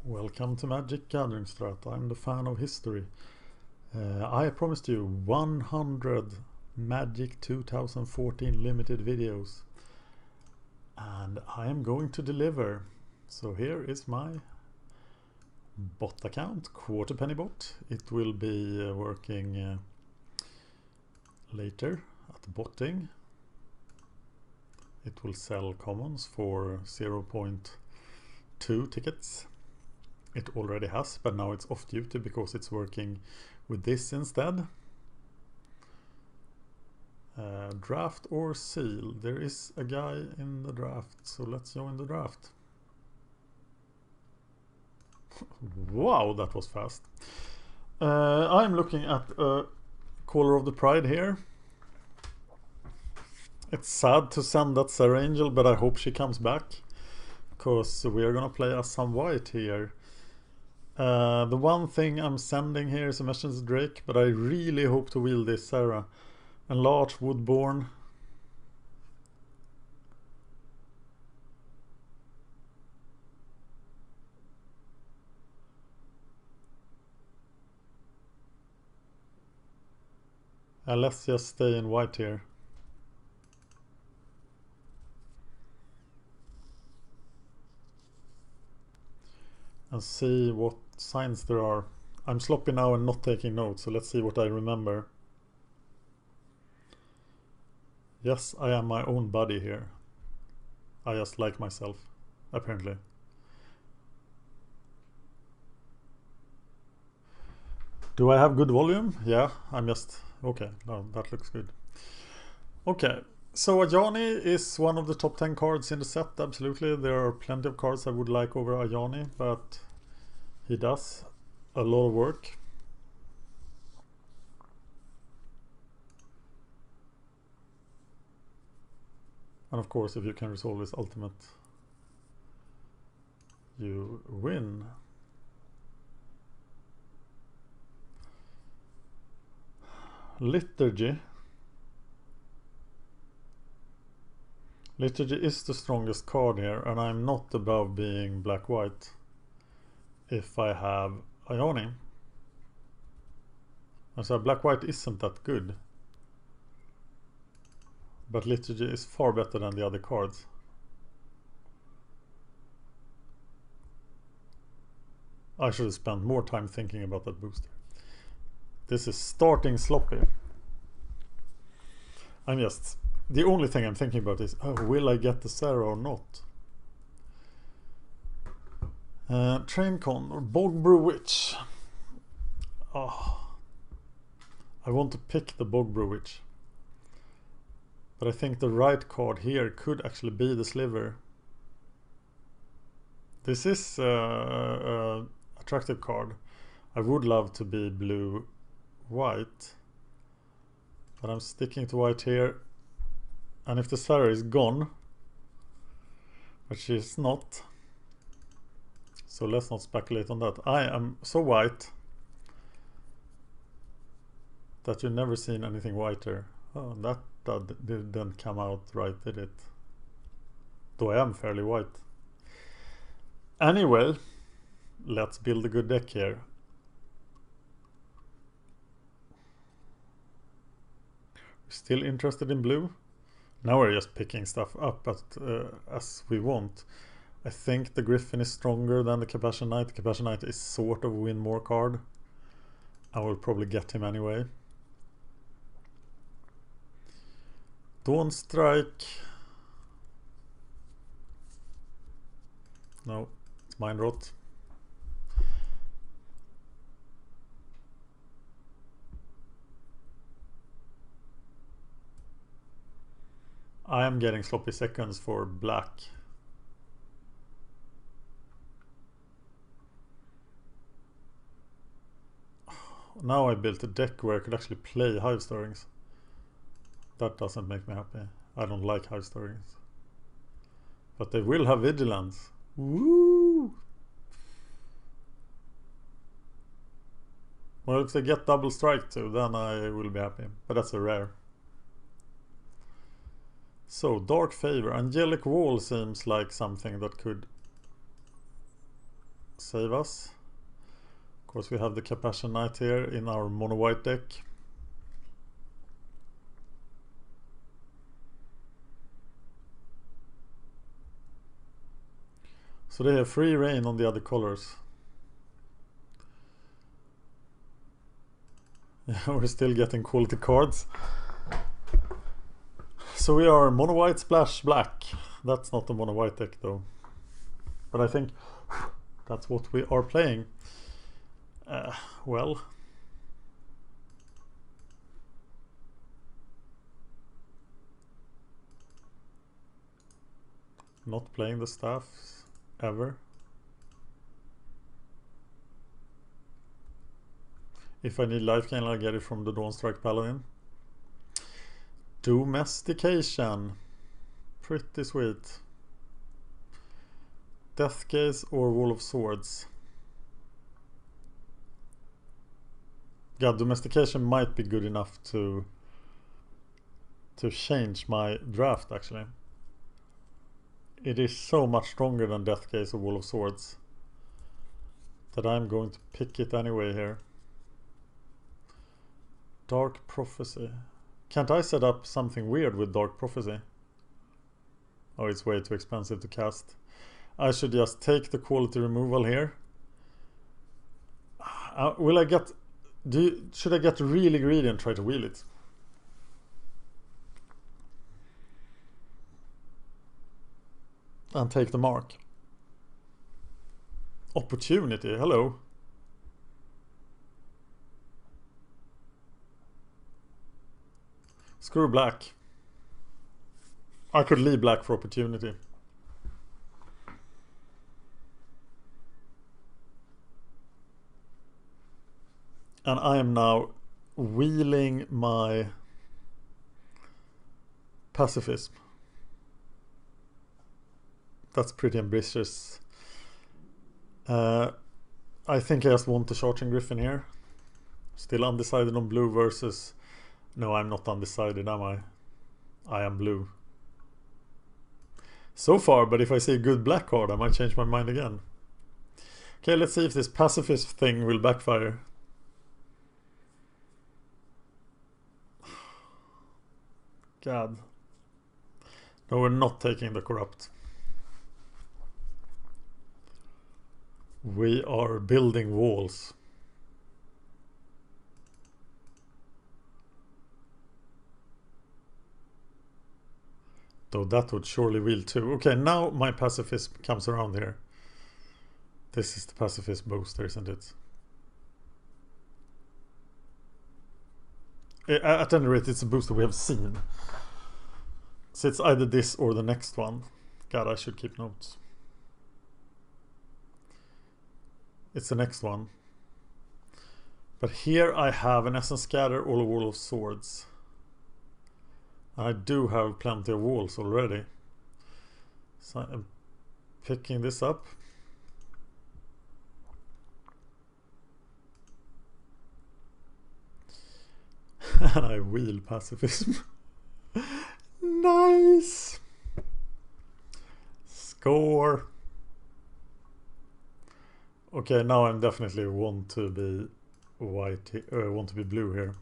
Welcome to MagicGatheringStrat. I'm the fan of history. I promised you 100 Magic 2014 limited videos, and I am going to deliver. So here is my bot account, Quarterpenny bot. It will be working later at botting. It will sell commons for 0.2 tickets. It already has, but now it's off duty because it's working with this instead. Draft or seal. There is a guy in the draft, so let's join the draft. Wow, that was fast. I'm looking at Caller of the Pride here. It's sad to send that Sarah Angel, but I hope she comes back, because we are gonna play as some white here. The one thing I'm sending here is a message to Drake, but I really hope to wheel this Sarah. Enlarge Woodborn. Let's just stay in white here. And see what signs there are. I'm sloppy now and not taking notes, so let's see what I remember. Yes, I am my own buddy here. I just like myself, apparently. Do I have good volume? Yeah, I'm just... okay, no, that looks good. Okay, so Ajani is one of the top 10 cards in the set, absolutely. There are plenty of cards I would like over Ajani, but he does a lot of work. And of course, if you can resolve his ultimate, you win. Liturgy. Liturgy is the strongest card here, and I'm not above being black-white if I have Ajani. And so black-white isn't that good, but Liturgy is far better than the other cards. I should have spent more time thinking about that booster. This is starting sloppy. I'm just... the only thing I'm thinking about is, oh, will I get the Sarah or not? Traincon or Bogbrew Witch. Oh, I want to pick the Bogbrew Witch, but I think the right card here could actually be the Sliver. This is an attractive card. I would love to be blue-white, but I'm sticking to white here. And if the Sarah is gone, but she's not, so let's not speculate on that. I am so white that you've never seen anything whiter. Oh, that didn't come out right, did it? Though I am fairly white. Anyway, let's build a good deck here. Still interested in blue? Now we're just picking stuff up as we want. I think the Griffin is stronger than the Compassion Knight. The Compassion Knight is sort of a win more card. I will probably get him anyway. Dawn Strike. No, it's Mind Rot. I am getting sloppy seconds for black. Now I built a deck where I could actually play Hive Stirrings. That doesn't make me happy. I don't like Hive Stirrings. But they will have Vigilance. Woo! Well, if they get double strike too, then I will be happy. But that's a rare. So, Dark Favor. Angelic Wall seems like something that could save us. Of course, we have the Capashen Knight here in our mono white deck. So they have free reign on the other colors. Yeah, we're still getting quality cards. So we are mono white splash black. That's not the mono white deck though. But I think that's what we are playing. Well. Not playing the staffs ever. If I need life gain, I'll get it from the Dawnstrike Paladin. Domestication. Pretty sweet. Death Gaze or Wall of Swords. Yeah, Domestication might be good enough to change my draft actually. It is so much stronger than Death Gaze or Wall of Swords that I'm going to pick it anyway here. Dark Prophecy. Can't I set up something weird with Dark Prophecy? Oh, it's way too expensive to cast. I should just take the quality removal here. Will I get... should I get really greedy and try to wheel it? And take the mark. Opportunity, hello. Screw black. I could leave black for opportunity. And I am now wheeling my pacifism. That's pretty ambitious. I think I just want the Charging Griffin here. Still undecided on blue versus... No, I'm not undecided, am I? I am blue. So far, but if I see a good black card, I might change my mind again. Okay, let's see if this pacifist thing will backfire. God. No, we're not taking the corrupt. We are building walls. Though that would surely wheel too. Okay, now my pacifist comes around here. This is the pacifist booster, isn't it? At any rate, it's a booster we have seen. So it's either this or the next one. God, I should keep notes. It's the next one. But here I have an Essence Scatter or a Wall of Swords. I do have plenty of walls already. So I'm picking this up. And I wheel pacifism. Nice! Score! Okay, now I'm definitely want to be white, want to be blue here.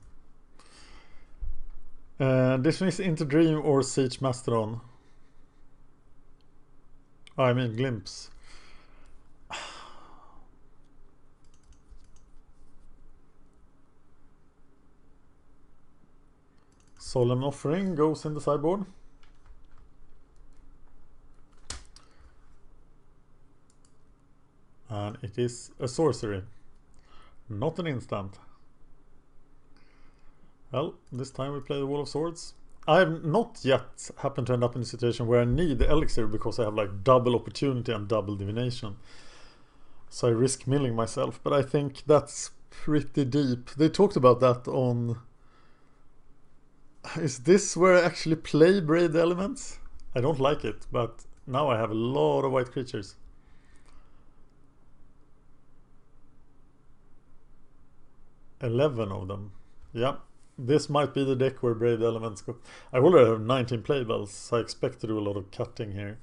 Dismiss Into Dream or Siege Mastodon. I mean Glimpse. Solemn Offering goes in the sideboard. And it is a sorcery, not an instant. Well, this time we play the Wall of Swords. I have not yet happened to end up in a situation where I need the elixir because I have like double opportunity and double divination. So I risk milling myself, but I think that's pretty deep. They talked about that on... Is this where I actually play Braid Elements? I don't like it, but now I have a lot of white creatures. $11 of them. Yeah. This might be the deck where Brave Elements go. I already have 19 playables, so I expect to do a lot of cutting here.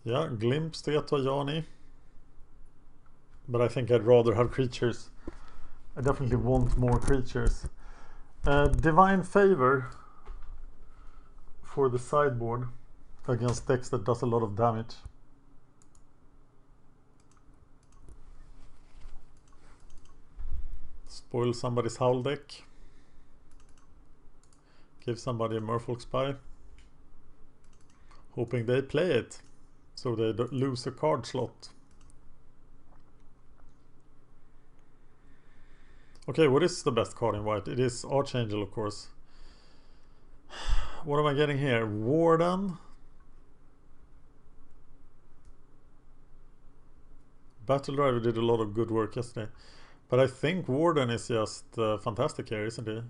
Yeah, glimpse to get to Ajani. But I think I'd rather have creatures. I definitely want more creatures. Divine Favor for the sideboard against decks that does a lot of damage. Spoil somebody's Howl deck. Give somebody a Merfolk Spy. Hoping they play it, so they don't lose a card slot. Okay, what is the best card in white? It is Archangel, of course. What am I getting here? Warden. Battle Driver did a lot of good work yesterday. But I think Warden is just fantastic here, isn't he?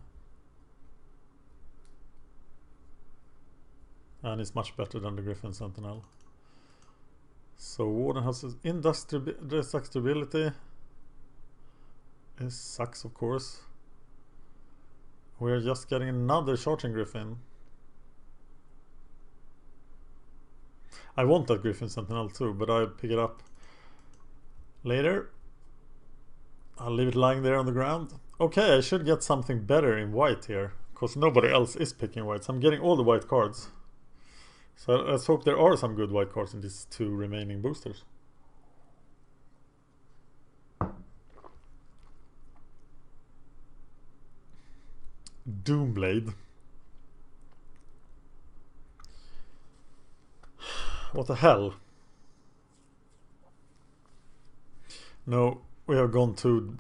And he's much better than the Griffin Sentinel. So Warden has indestructibility. It sucks, of course. We're just getting another Charging Griffin. I want that Griffin Sentinel too, but I'll pick it up later. I'll leave it lying there on the ground. Okay, I should get something better in white here, because nobody else is picking white. So I'm getting all the white cards. So let's hope there are some good white cards in these two remaining boosters. Doomblade. What the hell? No, we have gone too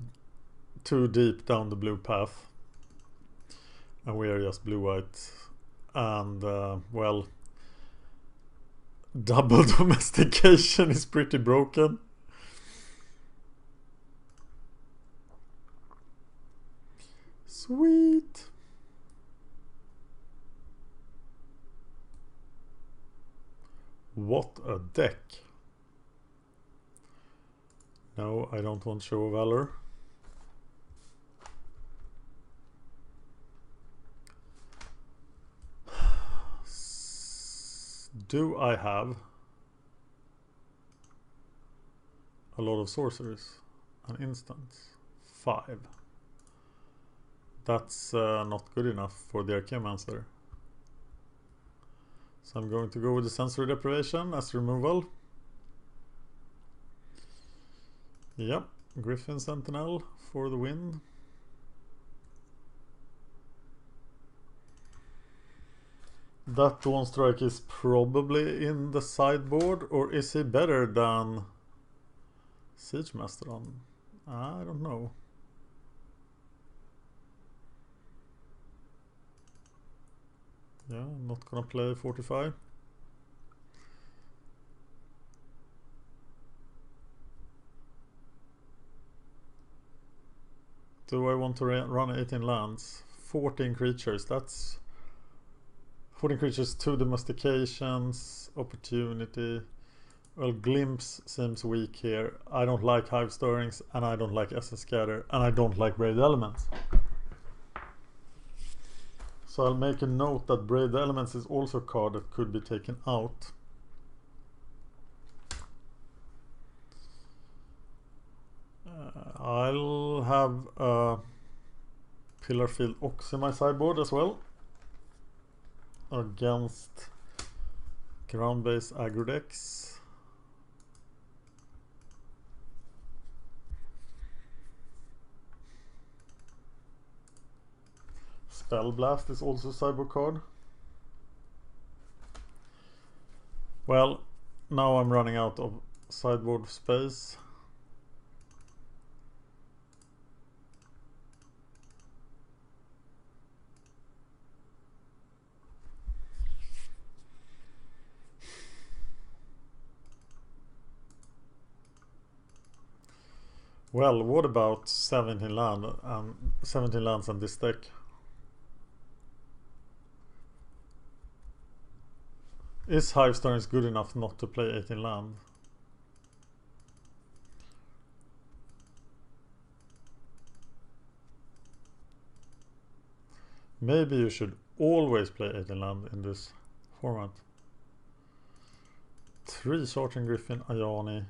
deep down the blue path. And we are just blue-white. And, well, double domestication is pretty broken. Sweet. What a deck. No, I don't want Show of Valor. Do I have a lot of sorceries? An instance. 5. That's not good enough for the Archaeomancer. So I'm going to go with the Sensory Deprivation as removal. Yep, Griffin Sentinel for the win. That Dawn Strike is probably in the sideboard, or is he better than Siege Mastodon? I don't know. Yeah, I'm not gonna play Fortify. Do I want to run 18 lands? 14 creatures, that's 14 creatures, 2 domestications, opportunity. Well, Glimpse seems weak here. I don't like Hive Stirrings, and I don't like Essence Scatter, and I don't like Brave Elements. So I'll make a note that Brave Elements is also a card that could be taken out. I'll have a Pillarfield Ox in my sideboard as well, against ground-based aggro decks. Spell Blast is also a sideboard card. Well, now I'm running out of sideboard space. Well, what about 17 lands and this deck? Is Hive Stirrings good enough not to play 18 land? Maybe you should always play 18 land in this format. 3 Charging Griffin, Ajani,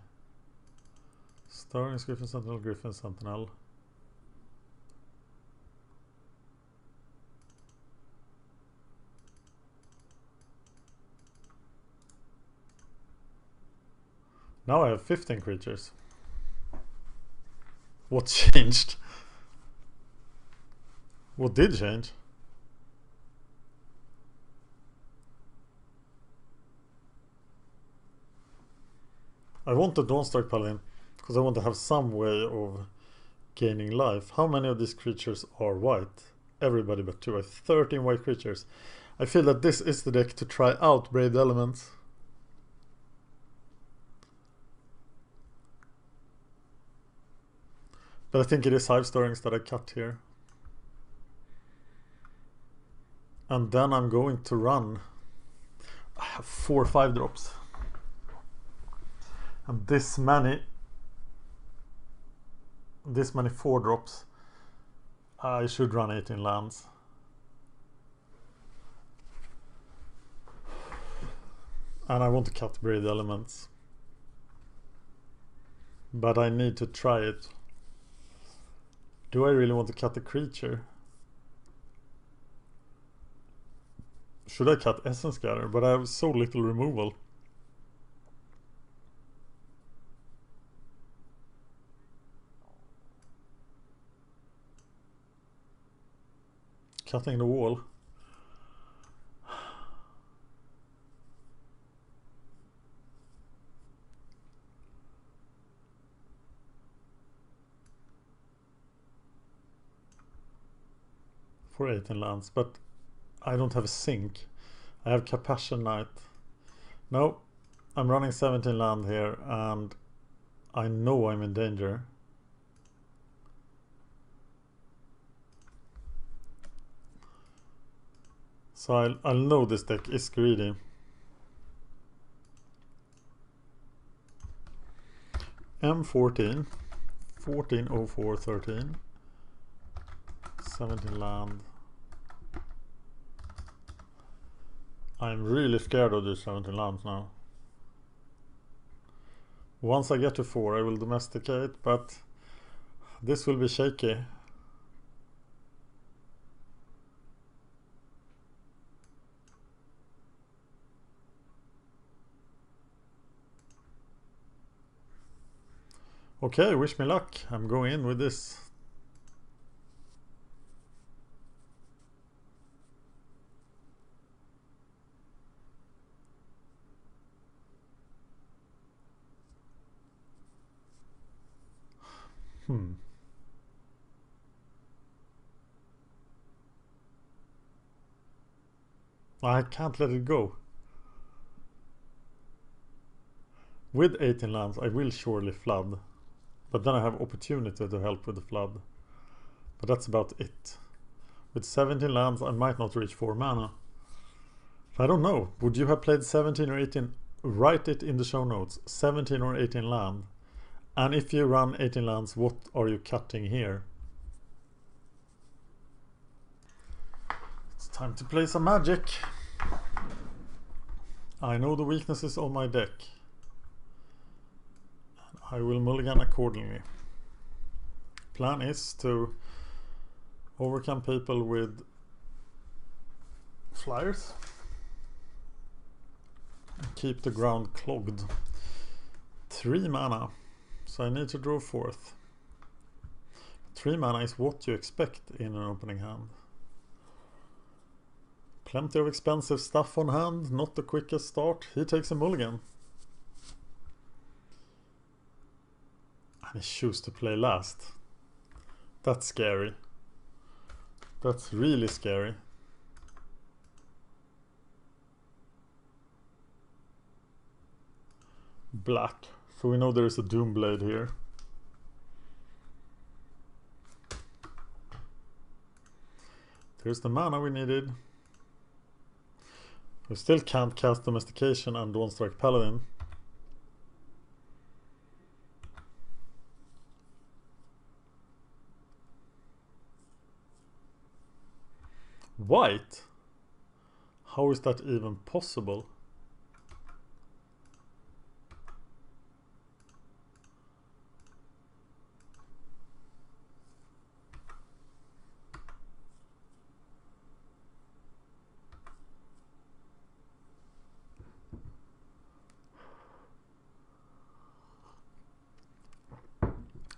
Stirrings Griffin, Sentinel, Griffin, Sentinel. Now I have 15 creatures. What changed? What did change? I want the Dawnstrike Paladin because I want to have some way of gaining life. How many of these creatures are white? Everybody but 2. I have 13 white creatures. I feel that this is the deck to try out Brave Elements. But I think it is Hive Stirrings that I cut here. And then I'm going to run. I have 4 5-drops. And this many 4-drops. I should run 18 lands. And I want to cut Brave Elements. But I need to try it. Do I really want to cut the creature? Should I cut Essence Gather? But I have so little removal. Cutting the wall. For 18 lands, but I don't have a sink. I have Capassion Knight. No, I'm running 17 land here and I know I'm in danger. So I'll know this deck is greedy. M14 140413 17 land. I'm really scared of these 17 lands now. Once I get to 4 I will domesticate, but this will be shaky. Okay, wish me luck. I'm going in with this. I can't let it go. With 18 lands I will surely flood. But then I have opportunity to help with the flood. But that's about it. With 17 lands I might not reach 4 mana. I don't know. Would you have played 17 or 18? Write it in the show notes. 17 or 18 land. And if you run 18 lands, what are you cutting here? It's time to play some Magic. I know the weaknesses of my deck. I will mulligan accordingly. Plan is to overcome people with flyers. Keep the ground clogged. 3 mana. So I need to draw 4th. 3 mana is what you expect in an opening hand. Plenty of expensive stuff on hand. Not the quickest start. He takes a mulligan. And he chooses to play last. That's scary. That's really scary. Black. So we know there is a Doomblade here. There's the mana we needed. We still can't cast Domestication and Dawnstrike Paladin. White? How is that even possible?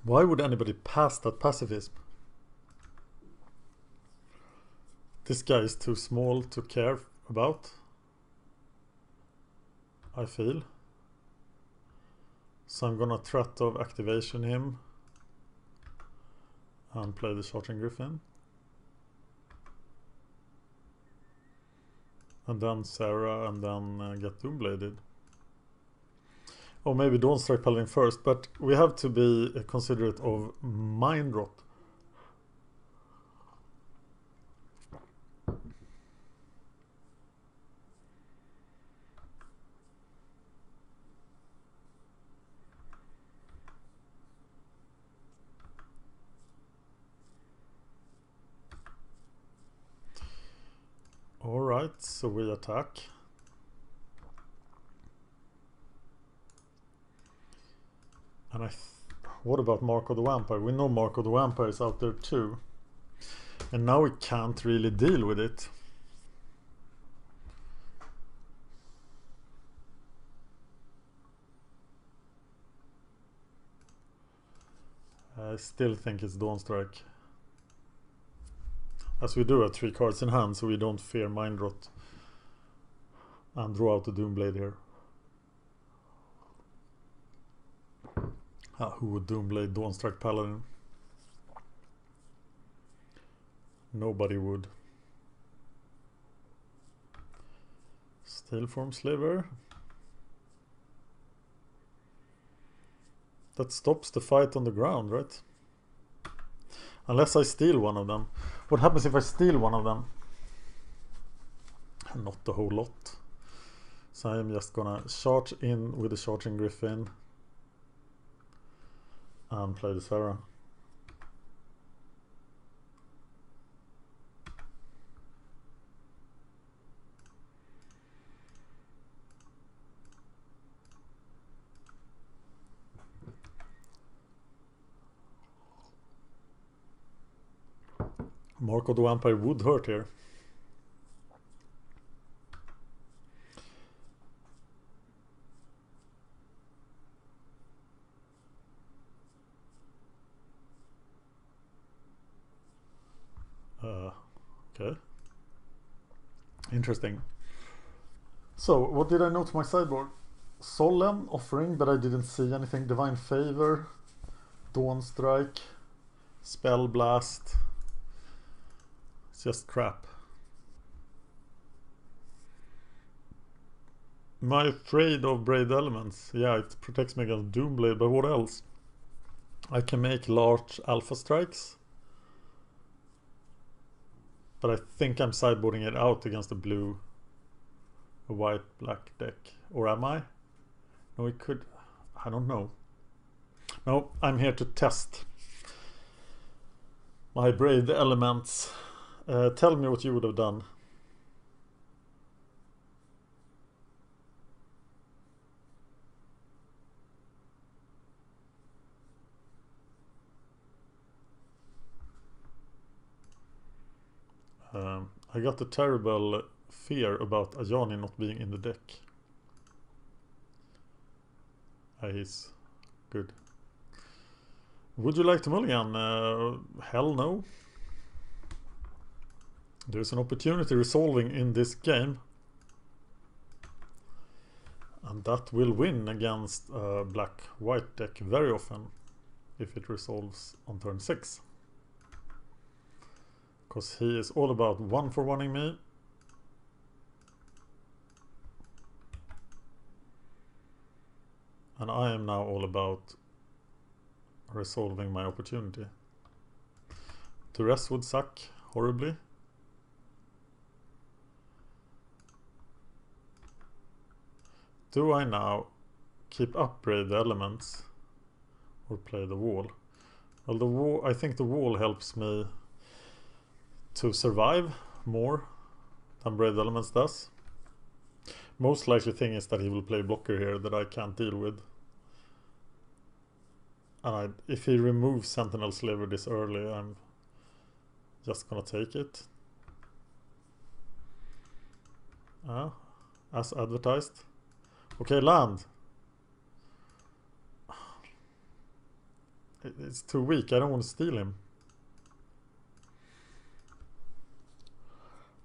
Why would anybody pass that pacifism? This guy is too small to care about, I feel. So I'm gonna threat of activation him and play the Charging Griffin. And then Sarah, and then get Doombladed. Or maybe Dawnstrike Paladin first, but we have to be considerate of Mind Rot. Alright, so we attack. And what about Mark of the Vampire? We know Mark of the Vampire is out there too. And now we can't really deal with it. I still think it's Dawnstrike. As we do have 3 cards in hand, so we don't fear Mind Rot. And draw out the Doomblade here. Who would Doomblade Dawnstrike Paladin? Nobody would. Steelform Sliver. That stops the fight on the ground, right? Unless I steal one of them. What happens if I steal one of them? Not the whole lot. So I am just gonna charge in with the Charging Griffin. And play the Sarah. Mark of the Vampire would hurt here. Okay. Interesting. So, what did I note to my sideboard? Solemn Offering, but I didn't see anything. Divine Favor, Dawnstrike, Spell Blast. It's just crap. Am I afraid of Braid Elements? Yeah, it protects me against Doomblade, but what else? I can make large Alpha Strikes. But I think I'm sideboarding it out against a blue, a white-black deck. Or am I? No, it could. I don't know. No, I'm here to test my Braid Elements. Tell me what you would have done. I got a terrible fear about Ajani not being in the deck. He's good. Would you like to mulligan? Hell no. There's an opportunity resolving in this game. And that will win against a black-white deck very often if it resolves on turn 6. Because he is all about 1-for-1ing me. And I am now all about resolving my opportunity. The rest would suck horribly. Do I now keep upgrade the elements or play the wall? Well, the wall, I think the wall helps me to survive more than Braid Elements does. Most likely thing is that he will play blocker here that I can't deal with. And if he removes Sentinel Sliver this early, I'm just gonna take it. As advertised. Okay, land. It's too weak. I don't want to steal him.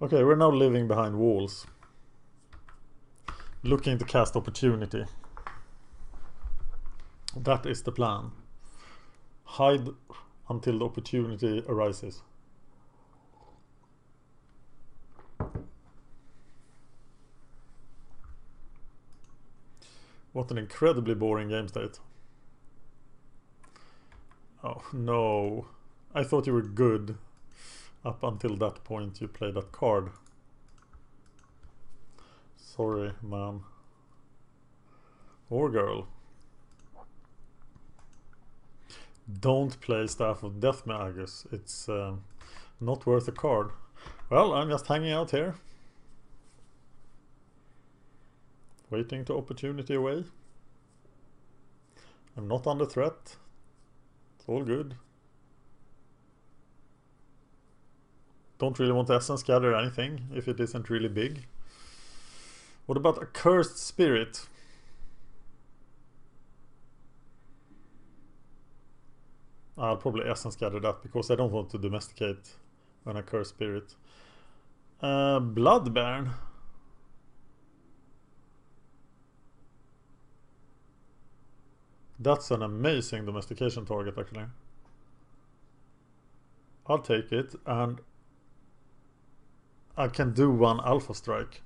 Okay, we're now living behind walls. Looking to cast opportunity. That is the plan. Hide until the opportunity arises. What an incredibly boring game state. Oh no. I thought you were good. Up until that point you played that card. Sorry, man. Or girl. Don't play Staff of Death, Magus. It's not worth a card. Well, I'm just hanging out here. Waiting to opportunity away. I'm not under threat. It's all good. Don't really want to essence gather anything if it isn't really big. What about a cursed spirit? I'll probably essence gather that because I don't want to domesticate an accursed spirit. Bloodbairn. That's an amazing domestication target actually. I'll take it, and I can do one alpha strike.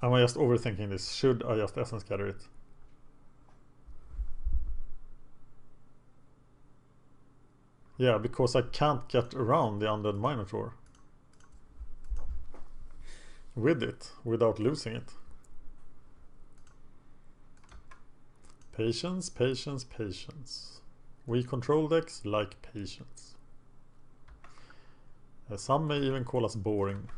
Am I just overthinking this? Should I just essence gather it? Yeah, because I can't get around the Undead Minotaur with it without losing it. Patience, patience, patience. We control decks like patience. Some may even call us boring.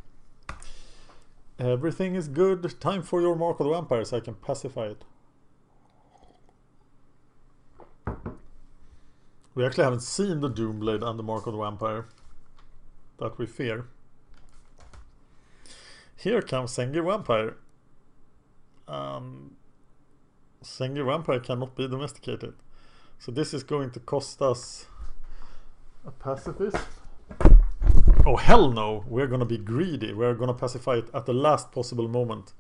Everything is good. Time for your Mark of the Vampire so I can pacify it. We actually haven't seen the Doomblade and the Mark of the Vampire that we fear. Here comes Sengir Vampire. Sengir Vampire cannot be domesticated. So this is going to cost us a pacifist. Oh hell no, we're gonna be greedy. We're gonna pacify it at the last possible moment.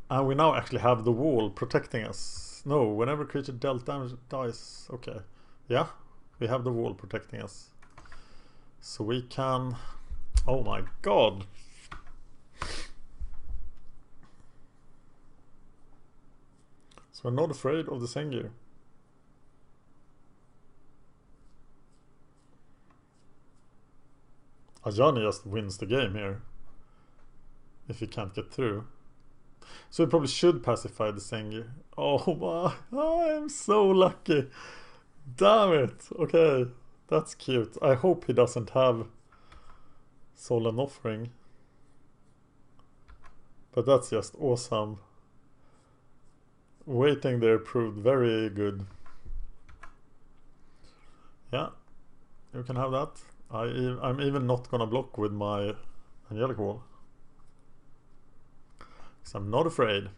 And we now actually have the wall protecting us. No, whenever creature dealt damage dies. Okay. Yeah, we have the wall protecting us. So we can... Oh my god. So I'm not afraid of the Sengir. Ajani just wins the game here. If he can't get through. So we probably should pacify the Sengir. Oh my, I am so lucky. Damn it. Okay, that's cute. I hope he doesn't have Solemn Offering. But that's just awesome. Waiting there proved very good. Yeah, you can have that. I'm even not gonna block with my Angelic Wall. Because I'm not afraid.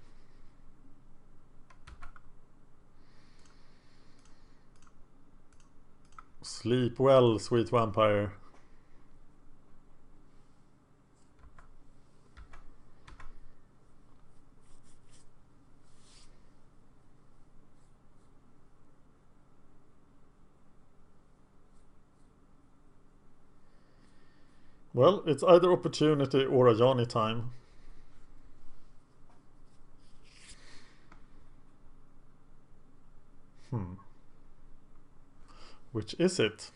Sleep well, sweet vampire. Well, it's either opportunity or Ajani time. Which is it?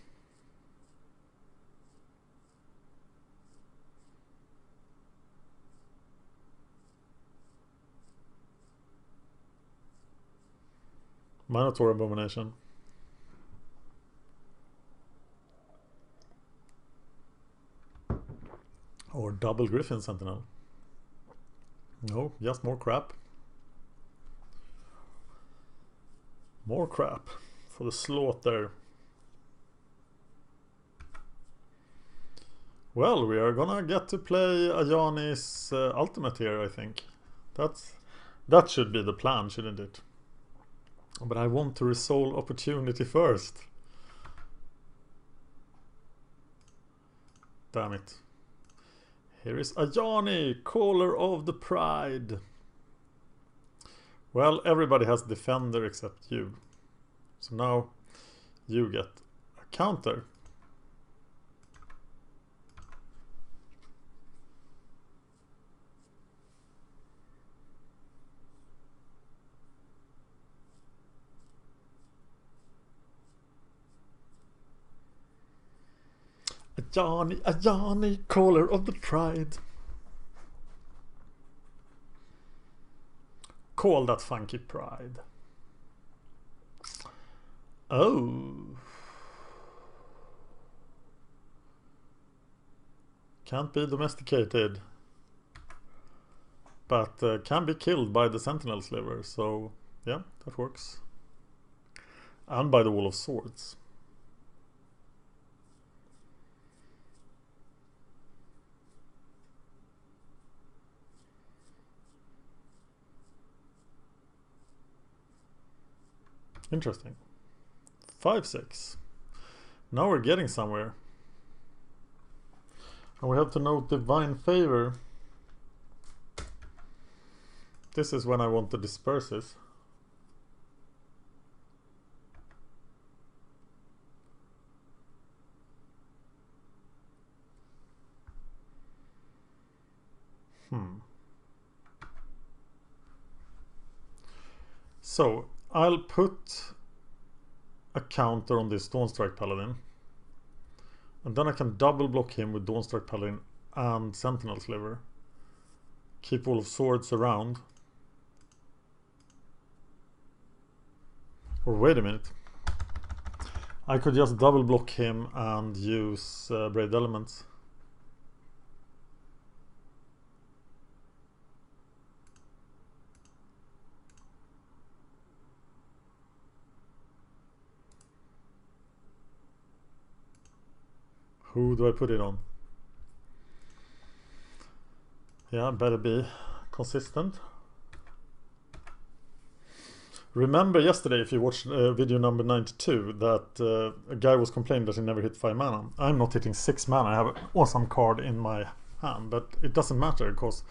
Minotaur Abomination. Or double Griffin Sentinel. No, just more crap. More crap for the slaughter. Well, we are gonna get to play Ajani's ultimate here, I think. That should be the plan, shouldn't it? But I want to resolve opportunity first. Damn it. Here is Ajani, caller of the pride. Well, everybody has defender except you. So now you get a counter. Ajani, Ajani, caller of the pride. Call that funky pride. Oh. Can't be domesticated. But can be killed by the sentinel sliver. So yeah, that works. And by the wall of swords. Interesting. 5-6. Now we're getting somewhere. And we have to note divine favor. This is when I want to disperse this. So I'll put a counter on this Dawnstrike Paladin. And then I can double block him with Dawnstrike Paladin and Sentinel Sliver. Keep all of swords around. Or wait a minute. I could just double block him and use Braid Elements. Who do I put it on? Yeah, better be consistent. Remember yesterday, if you watched video number 92, that a guy was complaining that he never hit 5 mana. I'm not hitting 6 mana. I have an awesome card in my hand, but it doesn't matter because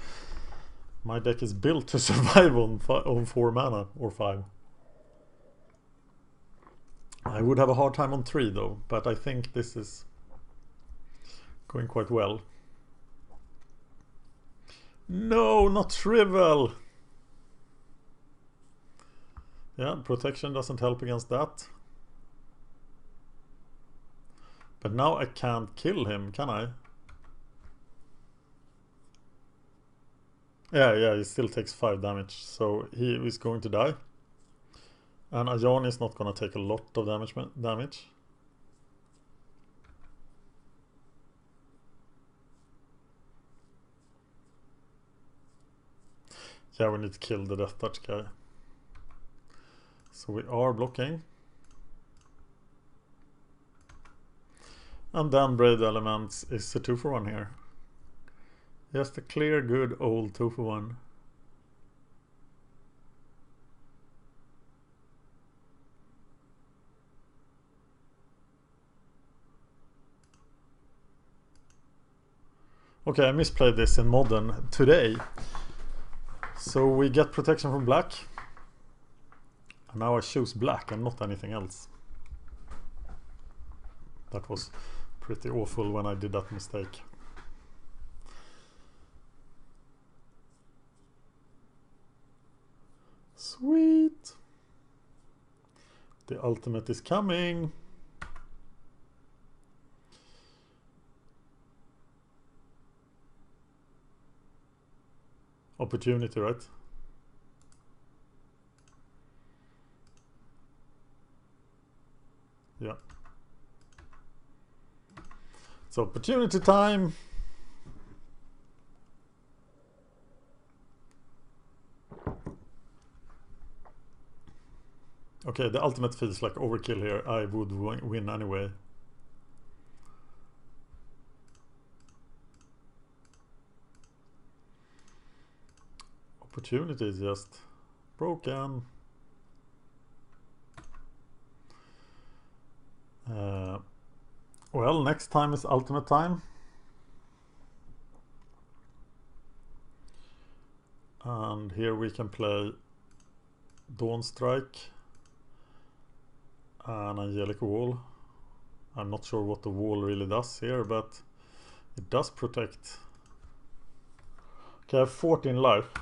my deck is built to survive on 4 mana or 5. I would have a hard time on 3 though, but I think this is going quite well. No, not Shrivel! Yeah, protection doesn't help against that. But now I can't kill him, can I? Yeah, he still takes 5 damage, so he is going to die. And Ajani is not going to take a lot of damage. Yeah, we need to kill the Death Touch guy. So we are blocking. And then Braid Elements is a 2-for-1 here. Just a clear, good old 2-for-1. Okay, I misplayed this in Modern today. So we get protection from black. And now I choose black and not anything else. That was pretty awful when I did that mistake. Sweet! The ultimate is coming! Opportunity, right? Yeah. It's opportunity time. Okay, the ultimate feels like overkill here. I would win anyway. Opportunity is just broken. Well, next time is ultimate time. And here we can play Dawn Strike and Angelic Wall. I'm not sure what the wall really does here, but it does protect. Okay, I have 14 life.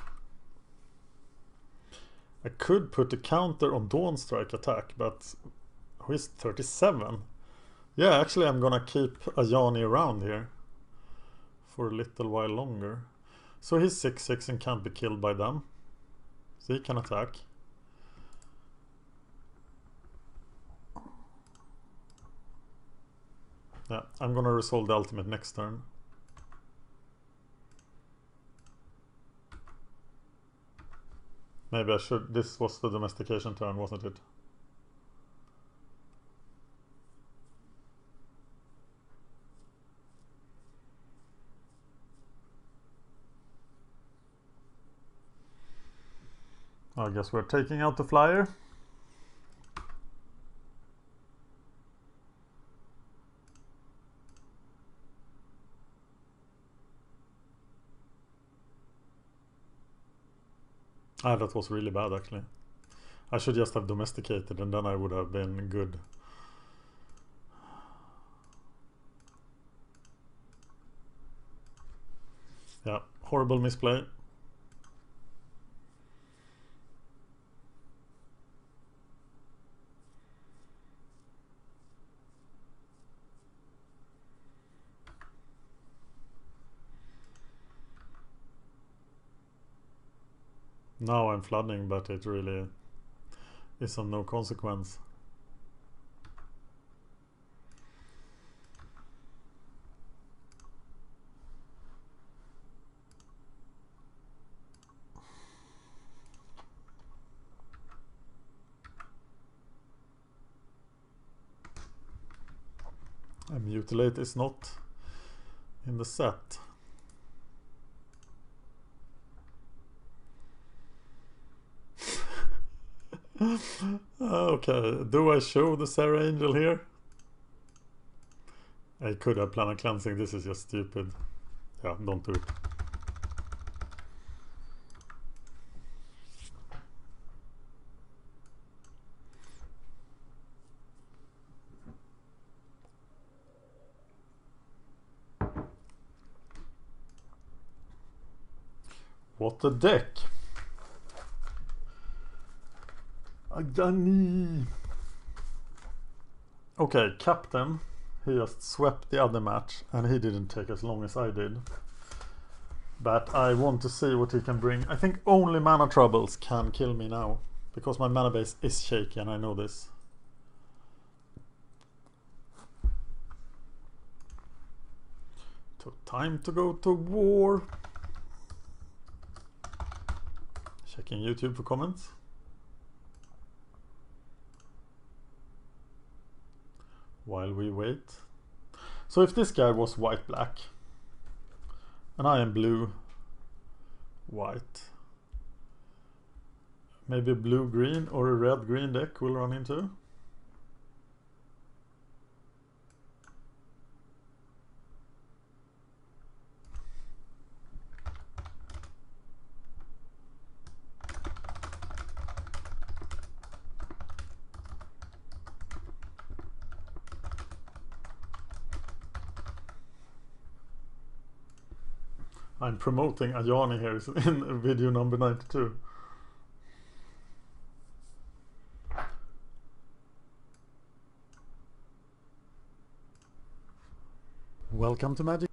I could put a counter on Dawn Strike attack, but who is 37? Yeah, actually I'm gonna keep Ajani around here for a little while longer. So he's 6/6 and can't be killed by them. So he can attack. Yeah, I'm gonna resolve the ultimate next turn. Maybe I should... This was the domestication turn, wasn't it? I guess we're taking out the flyer. Ah, that was really bad actually. I should just have domesticated and then I would have been good. Yeah, horrible misplay. Now I'm flooding, but it really is of no consequence. A mutilate is not in the set. Okay, do I show the Sarah Angel here? I could have Planet Cleansing, this is just stupid. Yeah, don't do it. What a deck! Ajani! Okay, captain. He just swept the other match and he didn't take as long as I did. But I want to see what he can bring. I think only mana troubles can kill me now. Because my mana base is shaky and I know this. So time to go to war. Checking YouTube for comments. While we wait. So if this guy was white-black and I am blue-white, maybe a blue-green or a red-green deck we'll run into. I'm promoting Ajani here in video number 92. Welcome to Magic.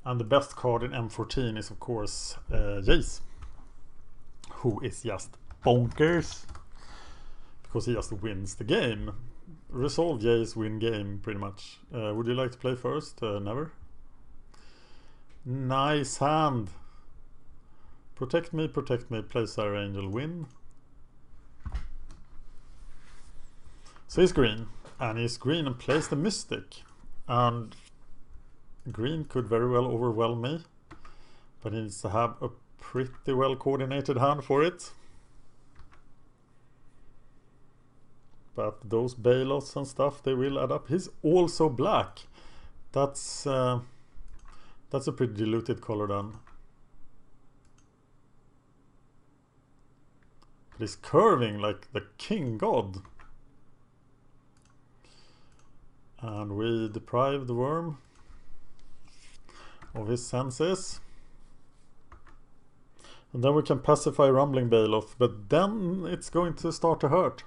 And the best card in M14 is of course Jace, who is just bonkers because he just wins the game. Resolve Jace, win game pretty much. Would you like to play first? Never? Nice hand. Protect me, play Sarah Angel, win. So he's green, and he's green and plays the Mystic. And green could very well overwhelm me, but he needs to have a pretty well coordinated hand for it. But those bailouts and stuff, they will add up. He's also black. That's a pretty diluted color then. But he's curving like the king god. And we deprive the worm of his senses. And then we can pacify Rumbling Bailoff, but then it's going to start to hurt.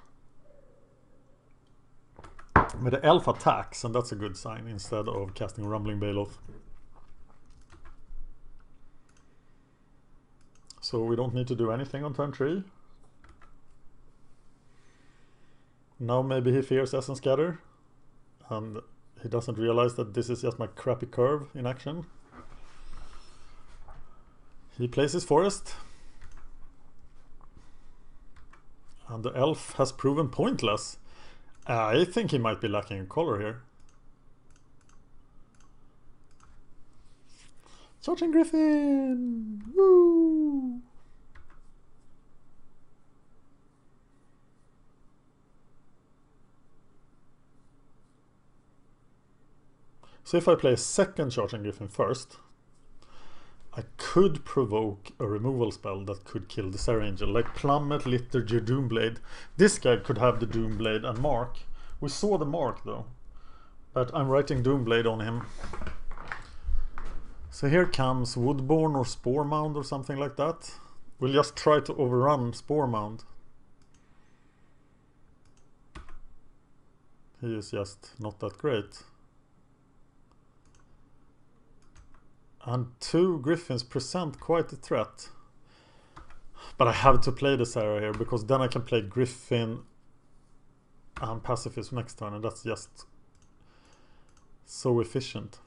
But the elf attacks, and that's a good sign, instead of casting Rumbling Bailoff. So we don't need to do anything on turn 3. Now maybe he fears Essence Scatter, and he doesn't realize that this is just my crappy curve in action. He plays his forest, and the elf has proven pointless. I think he might be lacking a color here. Charging Griffin! Woo! So if I play a second Charging Griffin first, I could provoke a removal spell that could kill the Sarah Angel, like Plummet, Liturgy, Doomblade. This guy could have the Doomblade and Mark. We saw the Mark though, but I'm writing Doomblade on him. So here comes Woodborn or Spore Mound or something like that. We'll just try to overrun Spore Mound. He is just not that great. And 2 Griffins present quite a threat. But I have to play the Sarah here, because then I can play Griffin and Pacifist next turn, and that's just so efficient.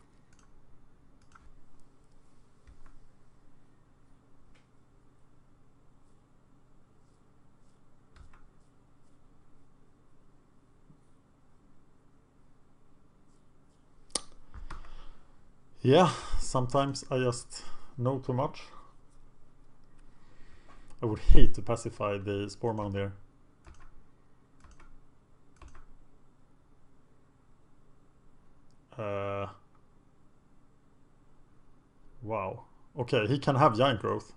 Yeah, sometimes I just know too much. I would hate to pacify the Spore Mound here. Wow. Okay, he can have Giant Growth.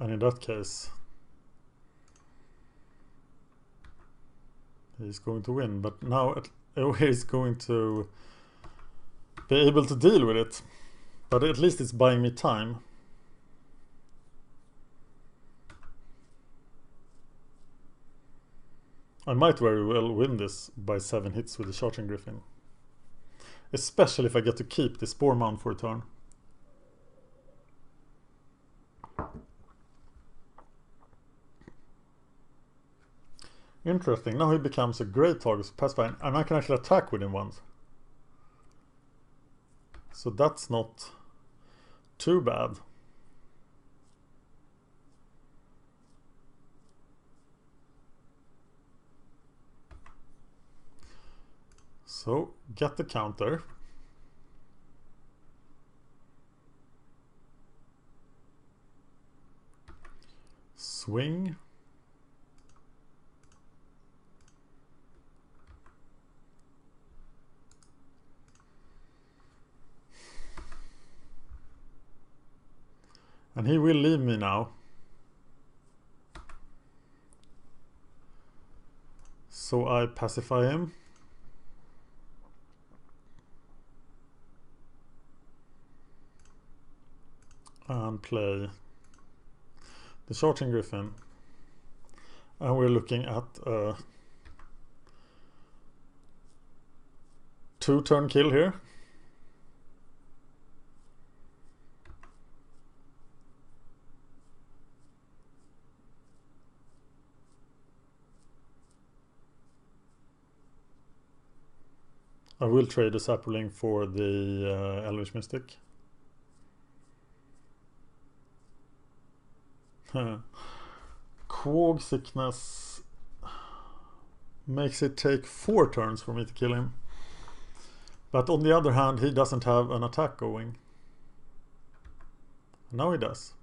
And in that case, he's going to win. But now he's going to be able to deal with it. But at least it's buying me time. I might very well win this by 7 hits with the Charging Griffin. Especially if I get to keep the Spore Mound for a turn. Interesting, now he becomes a great target for pacifying, and I can actually attack with him once. So that's not too bad. So, get the counter. Swing. And he will leave me now. So I pacify him. And play the Charging Griffin. And we're looking at a 2-turn kill here. I will trade a sapling for the Elvish Mystic. Quag Sickness makes it take 4 turns for me to kill him. But on the other hand, he doesn't have an attack going. Now he does.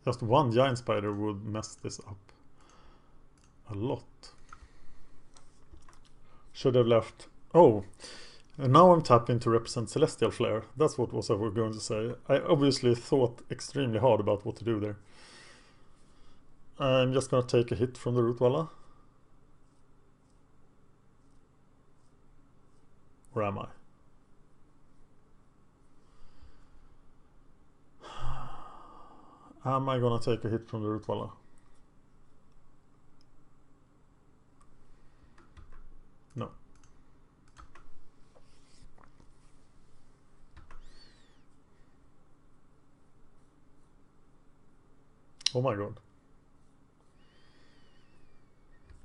Just one giant spider would mess this up a lot. Should have left. Oh, and now I'm tapping to represent Celestial Flare. That's what was I was going to say. I obviously thought extremely hard about what to do there. I'm just going to take a hit from the Rootwalla. Where am I? Am I gonna take a hit from the Rootwalla? No. Oh my god.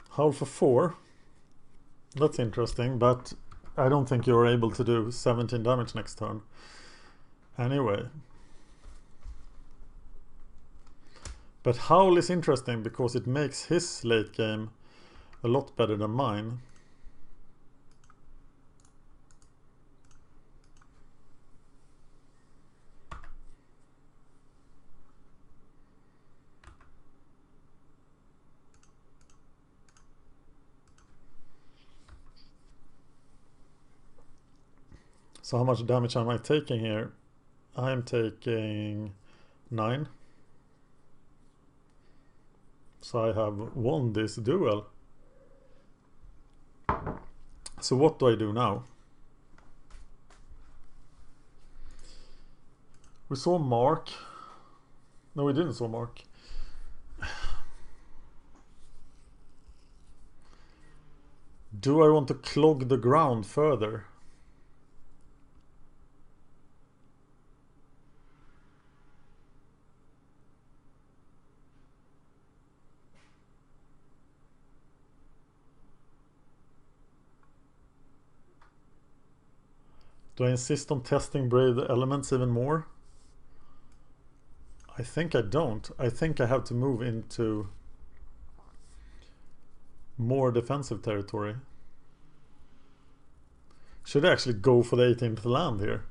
Howl for 4. That's interesting, but I don't think you're able to do 17 damage next turn. Anyway. But Howl is interesting because it makes his late game a lot better than mine. So how much damage am I taking here? I am taking 9. So I have won this duel. So what do I do now? We saw Mark. No, we didn't saw Mark. Do I want to clog the ground further? Do I insist on testing Brave Elements even more? I think I don't. I think I have to move into more defensive territory. Should I actually go for the 18th land here?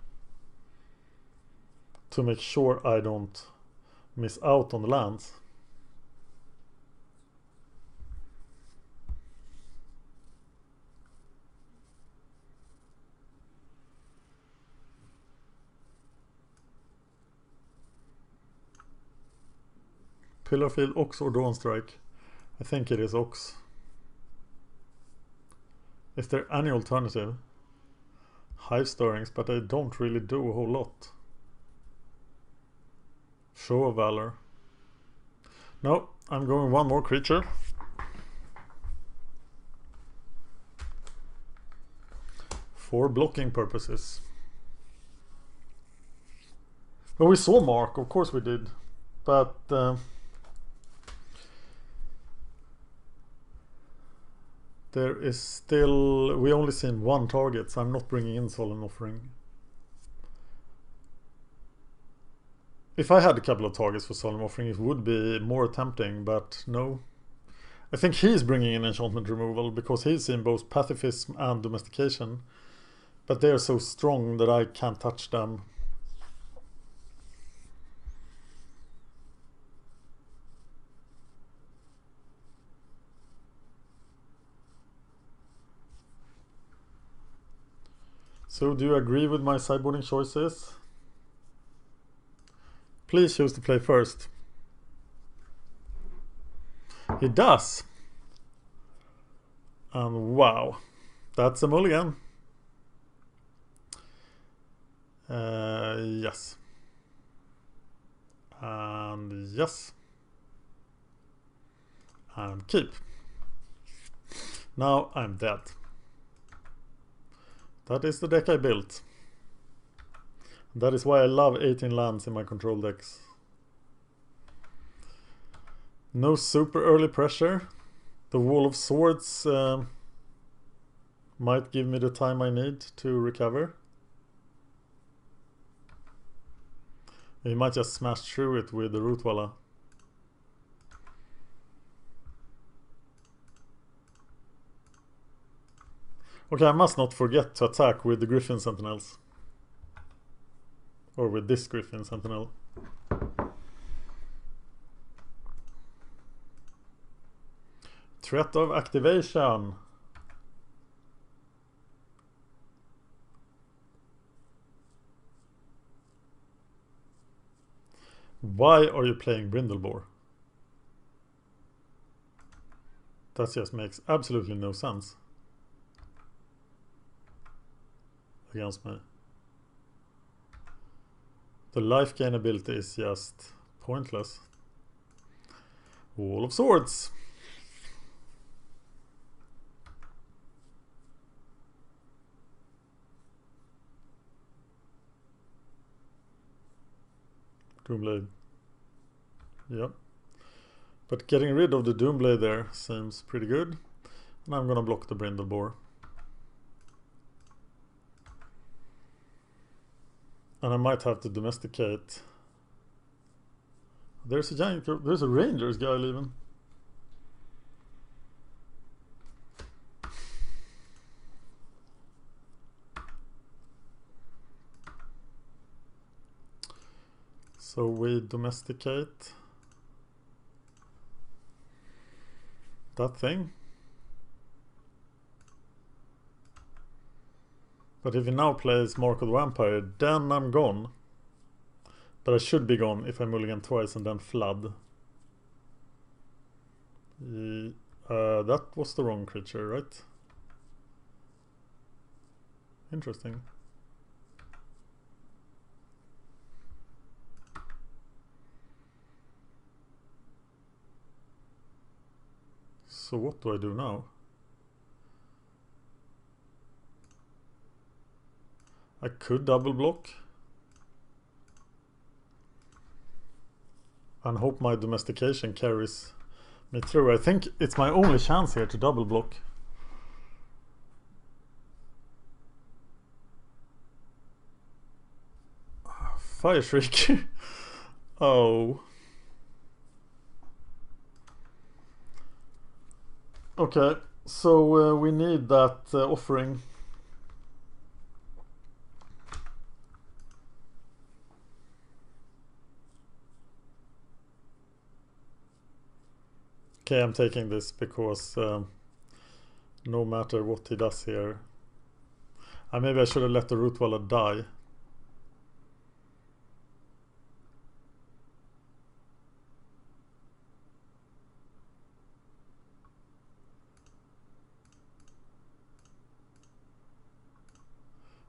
To make sure I don't miss out on the lands. Pillarfield, Ox or Dawn Strike? I think it is Ox. Is there any alternative? Hive Stirrings, but I don't really do a whole lot. Show of Valor. No, I'm going one more creature. For blocking purposes. Well, we saw Mark, of course we did. But there is still, we only seen one target, so I'm not bringing in Solemn Offering. If I had a couple of targets for Solemn Offering, it would be more tempting, but no. I think he's bringing in enchantment removal because he's seen both pacifism and domestication, but they are so strong that I can't touch them. So do you agree with my sideboarding choices? Please choose to play first. He does. And wow, that's a mulligan. Yes. And yes. And keep. Now I'm dead. That is the deck I built. That is why I love 18 lands in my control decks. No super early pressure. The Wall of Swords might give me the time I need to recover. He might just smash through it with the Rootwalla. Okay, I must not forget to attack with the Griffin Sentinels. Or with this Griffin Sentinel. Threat of activation. Why are you playing Brindlebore? That just makes absolutely no sense against me. The life gain ability is just pointless. Wall of Swords. Doomblade. Yep. But getting rid of the Doomblade there seems pretty good. And I'm gonna block the Brindlebore. And I might have to domesticate. There's a giant, there's a Rangers guy leaving. So we domesticate that thing. But if he now plays Mark of the Vampire, then I'm gone. But I should be gone if I mulligan twice and then flood. That was the wrong creature, right? Interesting. So what do I do now? I could double block and hope my domestication carries me through. I think it's my only chance here to double block. Fire Shriek. Oh. Okay, so we need that offering. Okay, I'm taking this because no matter what he does here, maybe I should have let the Rootwalla die.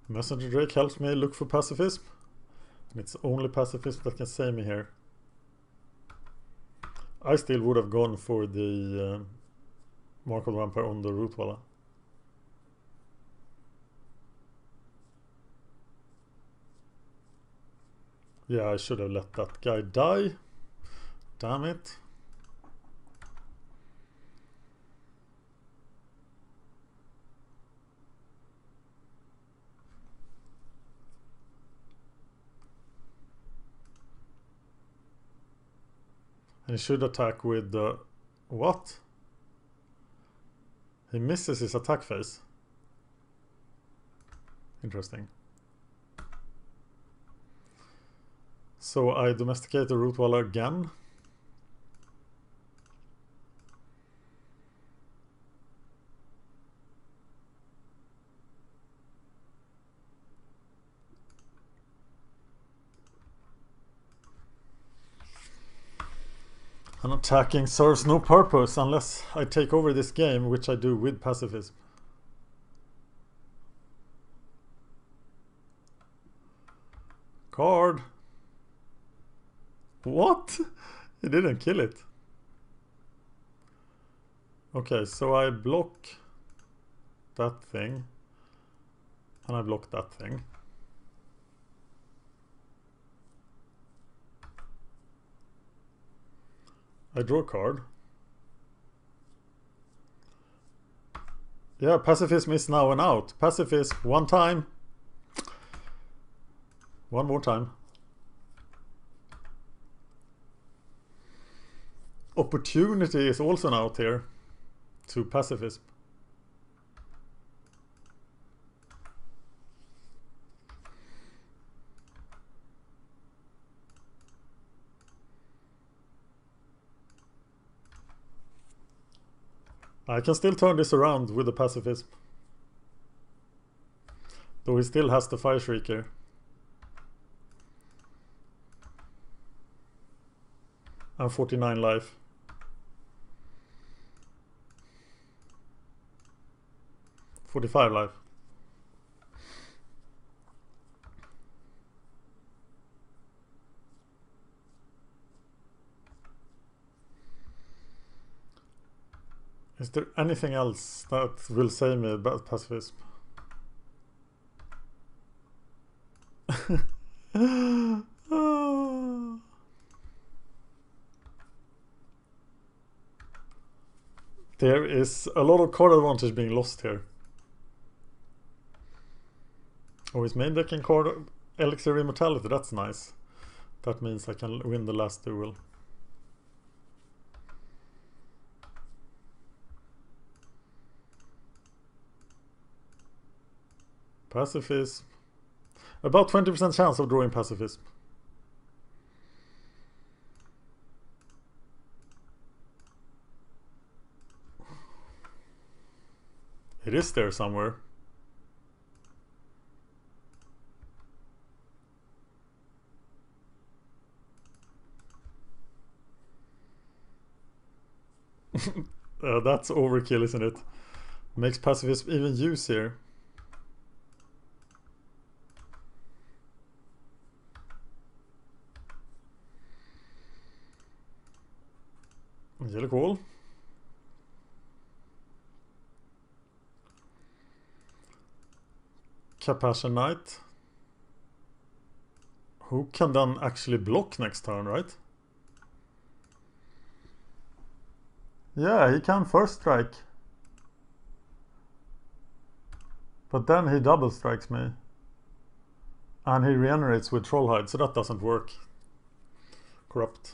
Messenger Drake helps me look for pacifism, and it's only pacifism that can save me here. I still would have gone for the Mark of the Vampire on the Rootwalla. Yeah, I should have let that guy die. Damn it. And he should attack with the... What? He misses his attack phase. Interesting. So I domesticate the Rootwalla again. And attacking serves no purpose unless I take over this game, which I do with pacifism. Card. What? He didn't kill it. Okay, so I block that thing. And I block that thing. I draw a card. Yeah, pacifism is now and out. Pacifism, one time. One more time. Opportunity is also now out here to pacifism. I can still turn this around with the pacifism. Though he still has the Fire Shrieker. And 49 life. $45 life. Is there anything else that will save me about pacifism? There is a lot of card advantage being lost here. Oh, his main decking card Elixir of Immortality, that's nice. That means I can win the last duel. Pacifism. About 20% chance of drawing pacifism. It is there somewhere. That's overkill, isn't it? Makes pacifism even use here. Yellow call. Capassion Knight. Who can then actually block next turn, right? Yeah, he can first strike. But then he double strikes me. And he regenerates with Trollhide, so that doesn't work. Corrupt.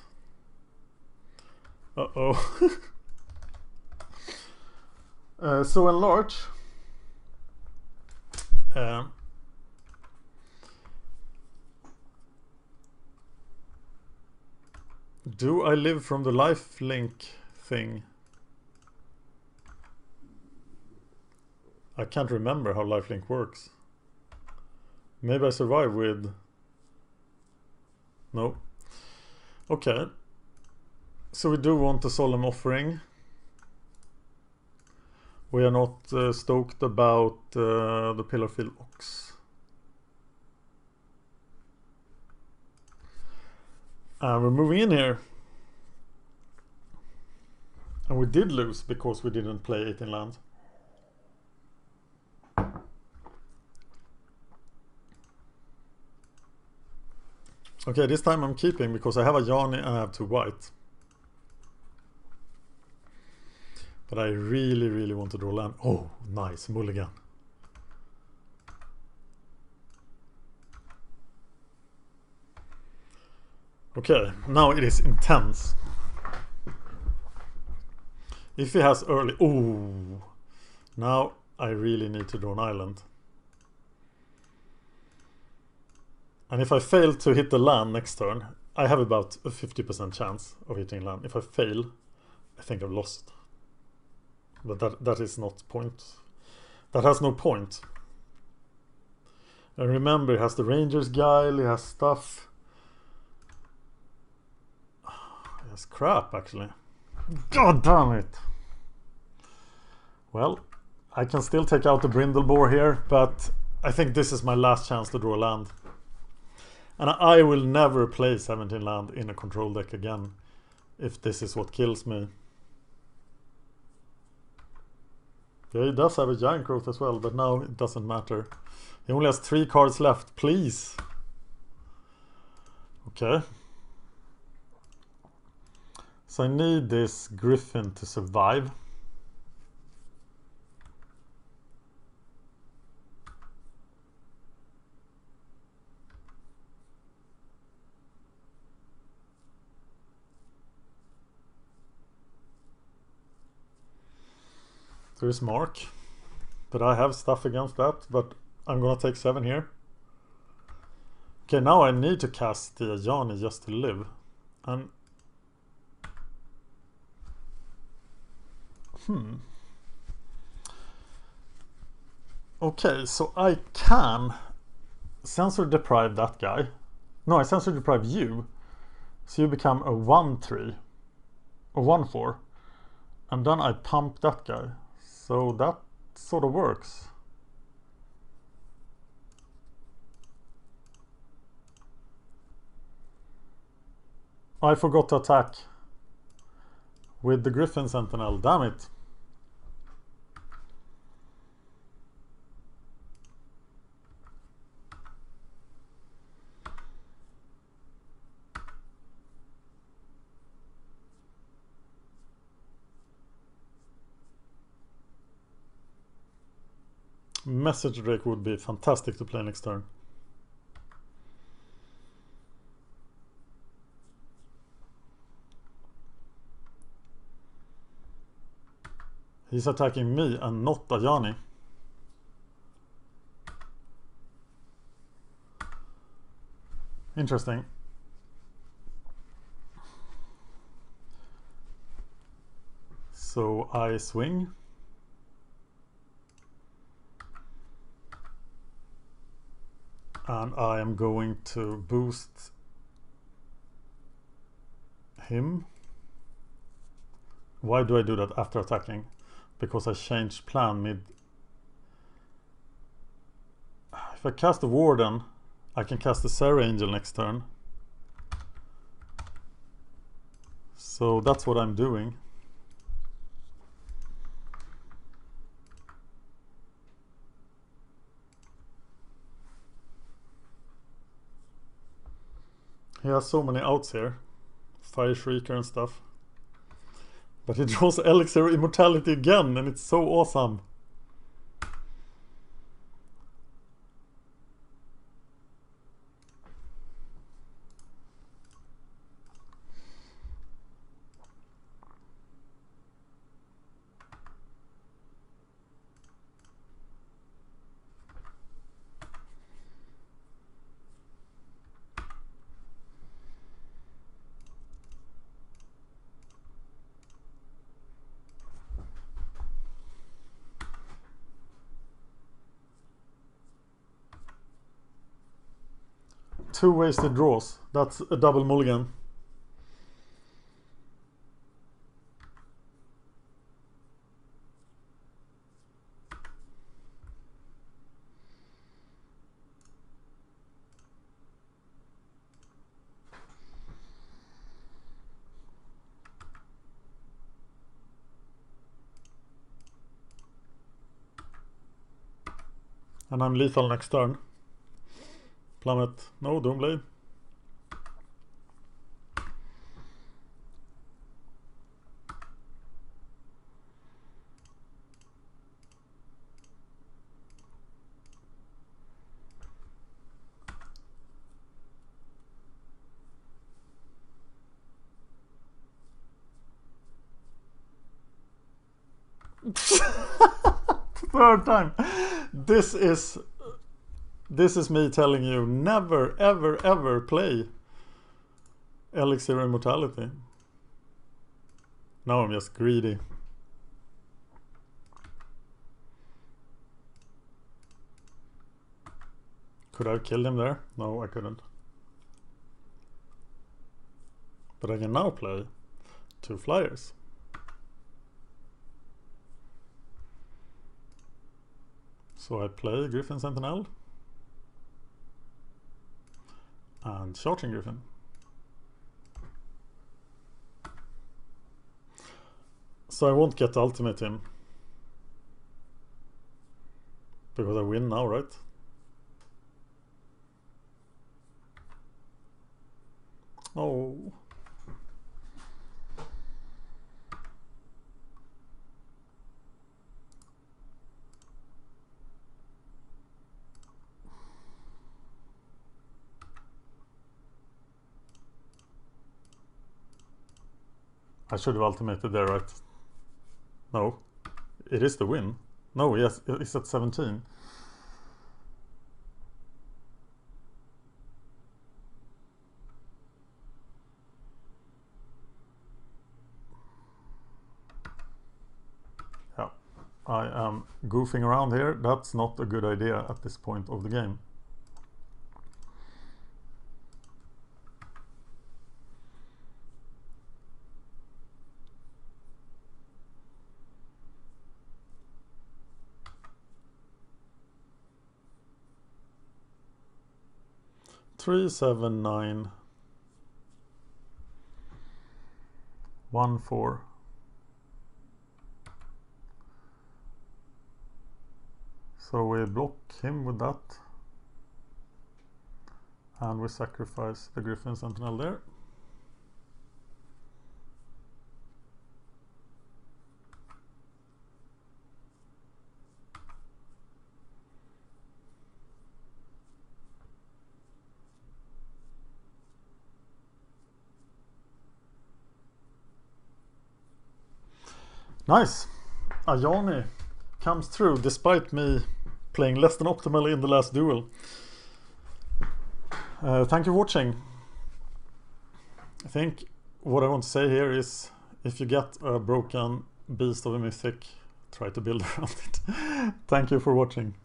Uh-oh. So enlarge. Do I live from the lifelink thing? I can't remember how lifelink works. Maybe I survive with... No. Okay. So we do want a solemn offering. We are not stoked about the Pillarfield Ox. And we're moving in here. And we did lose because we didn't play 18 land. Okay, this time I'm keeping because I have Ajani and I have 2 white. But I really, really want to draw land. Oh, nice. Mulligan. Okay, now it is intense. If he has early... Oh, now I really need to draw an island. And if I fail to hit the land next turn, I have about a 50% chance of hitting land. If I fail, I think I've lost. But that is not point. That has no point. And remember, he has the Ranger's Guile, he has stuff. He has crap, actually. God damn it! Well, I can still take out the Brindleboar here, but I think this is my last chance to draw land. And I will never play 17 land in a control deck again if this is what kills me. Yeah, he does have a Giant Growth as well, but now it doesn't matter He only has 3 cards left, please. Okay. So I need this Griffin to survive. There is Mark. But I have stuff against that. But I'm gonna take 7 here. Okay, now I need to cast the Ajani just to live. And okay, so I can sensor deprive that guy. No, I sensor deprive you. So you become a 1-3 or 1-4. And then I pump that guy. So that sort of works. I forgot to attack with the Griffin Sentinel, damn it. Message Drake would be fantastic to play next turn. He's attacking me and not Ajani. Interesting. So I swing. And I am going to boost him. Why do I do that after attacking? Because I changed plan mid. If I cast the Warden, I can cast the Serra Angel next turn. So that's what I'm doing. He has so many outs here. Fire Shrieker and stuff. But he draws Elixir Immortality again, and it's so awesome. Two wasted draws. That's a double mulligan. And I'm lethal next turn. Plummet. No, Doomblade. Third time. This is me telling you never ever ever play Elixir Immortality. Now I'm just greedy. Could I have killed him there? No, I couldn't. But I can now play 2 flyers. So I play Griffin Sentinel and Charging Griffin. So I won't get ultimate him because I win now, right? Oh. I should have ultimated there, right? No. It is the win. No, yes, it's at 17. Yeah, I am goofing around here. That's not a good idea at this point of the game. Three, 7, 9, 1, 4. So we block him with that. And we sacrifice the Griffin Sentinel there. Nice! Ajani comes through despite me playing less than optimally in the last duel. Thank you for watching. I think what I want to say here is, if you get a broken beast of a mythic, try to build around it. Thank you for watching.